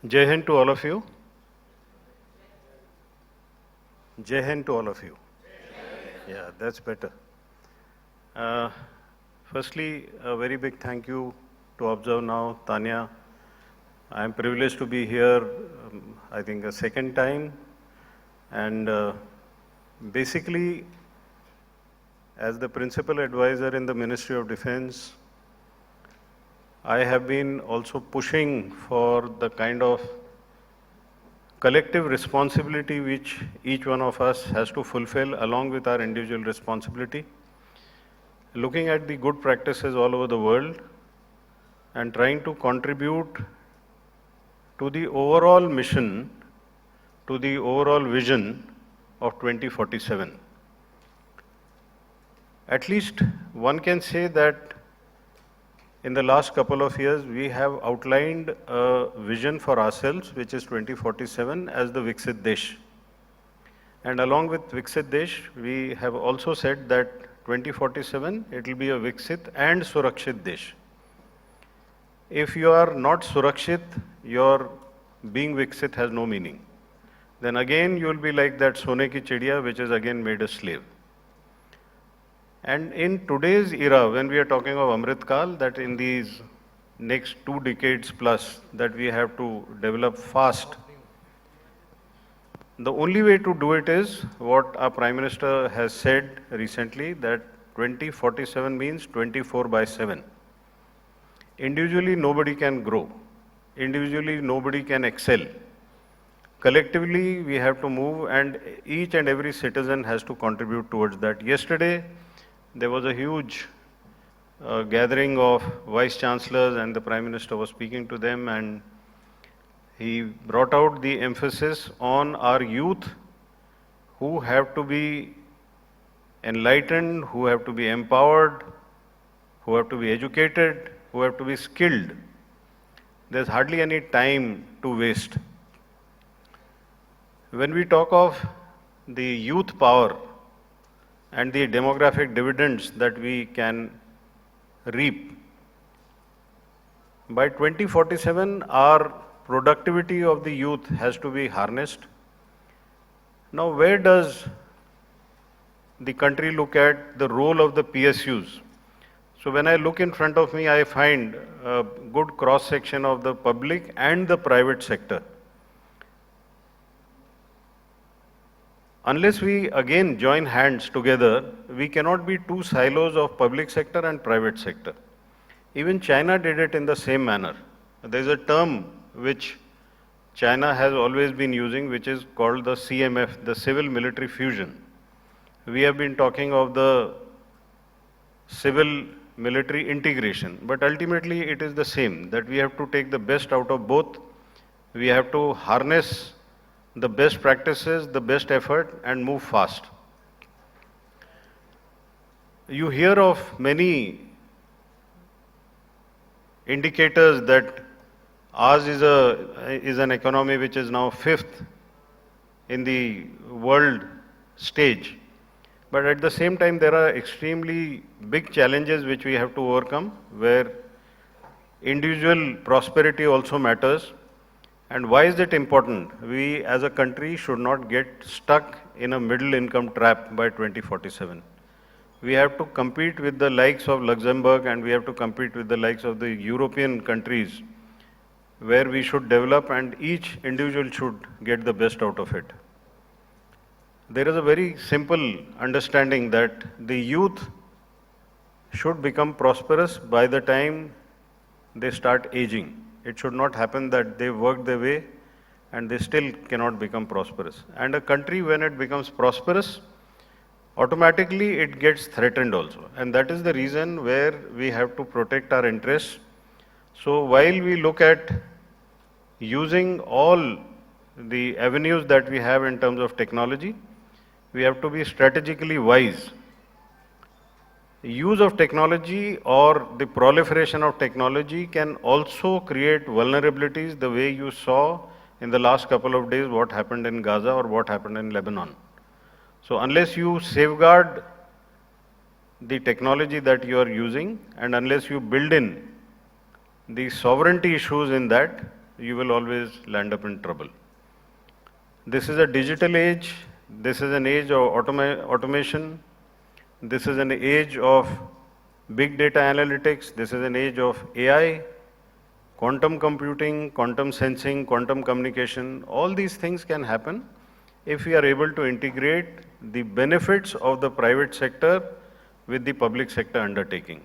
Jai Hind to all of you. Jai Hind to all of you. Yeah, that's better. Firstly, a very big thank you to ObserveNow, Tanya. I am privileged to be here, I think a second time. And basically, as the principal advisor in the Ministry of Defense, I have been also pushing for the kind of collective responsibility which each one of us has to fulfill along with our individual responsibility. Looking at the good practices all over the world and trying to contribute to the overall mission, to the overall vision of 2047. At least one can say that in the last couple of years, we have outlined a vision for ourselves, which is 2047 as the Viksit Desh. And along with Viksit Desh, we have also said that 2047, it will be a Viksit and Surakshit Desh. If you are not Surakshit, your being Viksit has no meaning. Then again, you will be like that Sone ki Chidiya, which is again made a slave. And in today's era, when we are talking of Amrit Kal, that in these next 2 decades plus, that we have to develop fast, the only way to do it is what our Prime Minister has said recently, that 2047 means 24/7. Individually, nobody can grow. Individually, nobody can excel. Collectively, we have to move, and each and every citizen has to contribute towards that. Yesterday, there was a huge gathering of vice chancellors, and the Prime Minister was speaking to them, and he brought out the emphasis on our youth who have to be enlightened, who have to be empowered, who have to be educated, who have to be skilled. There's hardly any time to waste. When we talk of the youth power and the demographic dividends that we can reap, by 2047, our productivity of the youth has to be harnessed. Now, where does the country look at the role of the PSUs? So when I look in front of me, I find a good cross-section of the public and the private sector. Unless we again join hands together, we cannot be two silos of public sector and private sector. Even China did it in the same manner. There is a term which China has always been using, which is called the CMF, the Civil Military Fusion. We have been talking of the civil military integration, but ultimately it is the same, that we have to take the best out of both. We have to harness the best practices, the best effort, and move fast. You hear of many indicators that ours is an economy which is now 5th in the world stage. But at the same time, there are extremely big challenges which we have to overcome, where individual prosperity also matters. And why is it important? We as a country should not get stuck in a middle income trap by 2047. We have to compete with the likes of Luxembourg, and we have to compete with the likes of the European countries, where we should develop and each individual should get the best out of it. There is a very simple understanding that the youth should become prosperous by the time they start aging. It should not happen that they work their way and they still cannot become prosperous. And a country, when it becomes prosperous, automatically it gets threatened also. And that is the reason where we have to protect our interests. So while we look at using all the avenues that we have in terms of technology, we have to be strategically wise. Use of technology or the proliferation of technology can also create vulnerabilities, the way you saw in the last couple of days what happened in Gaza or what happened in Lebanon. So unless you safeguard the technology that you are using, and unless you build in the sovereignty issues in that, you will always land up in trouble. This is a digital age. This is an age of automation. This is an age of big data analytics. This is an age of AI, quantum computing, quantum sensing, quantum communication. All these things can happen if we are able to integrate the benefits of the private sector with the public sector undertaking.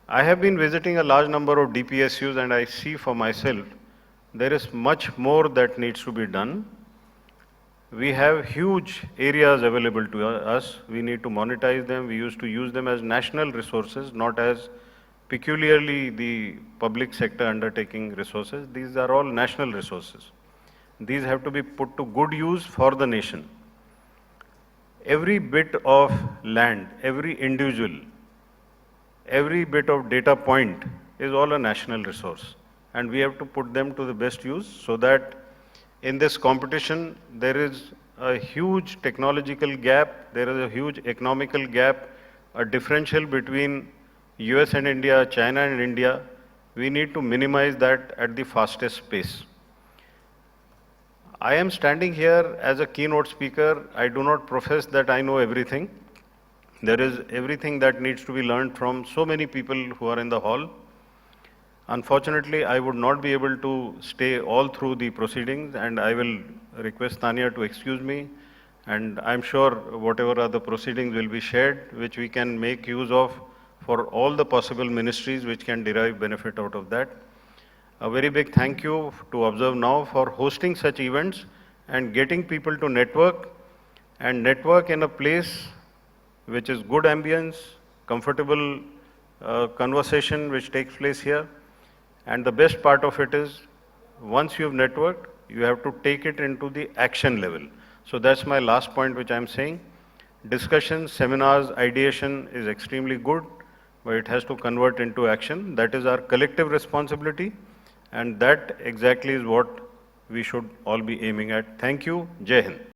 I have been visiting a large number of DPSUs and I see for myself there is much more that needs to be done. We have huge areas available to us. We need to monetize them. We used to use them as national resources, not as peculiarly the public sector undertaking resources. These are all national resources. These have to be put to good use for the nation. Every bit of land, every individual, every bit of data point is all a national resource. And we have to put them to the best use so that in this competition, there is a huge technological gap, there is a huge economical gap, a differential between US and India, China and India. We need to minimize that at the fastest pace. I am standing here as a keynote speaker. I do not profess that I know everything. There is everything that needs to be learned from so many people who are in the hall. Unfortunately, I would not be able to stay all through the proceedings, and I will request Tanya to excuse me. And I'm sure whatever are the proceedings will be shared, which we can make use of for all the possible ministries which can derive benefit out of that. A very big thank you to ObserveNow for hosting such events and getting people to network in a place which is good ambience, comfortable conversation which takes place here. And the best part of it is, once you've networked, you have to take it into the action level. So that's my last point which I'm saying. Discussions, seminars, ideation is extremely good, but it has to convert into action. That is our collective responsibility, and that exactly is what we should all be aiming at. Thank you. Jai Hind.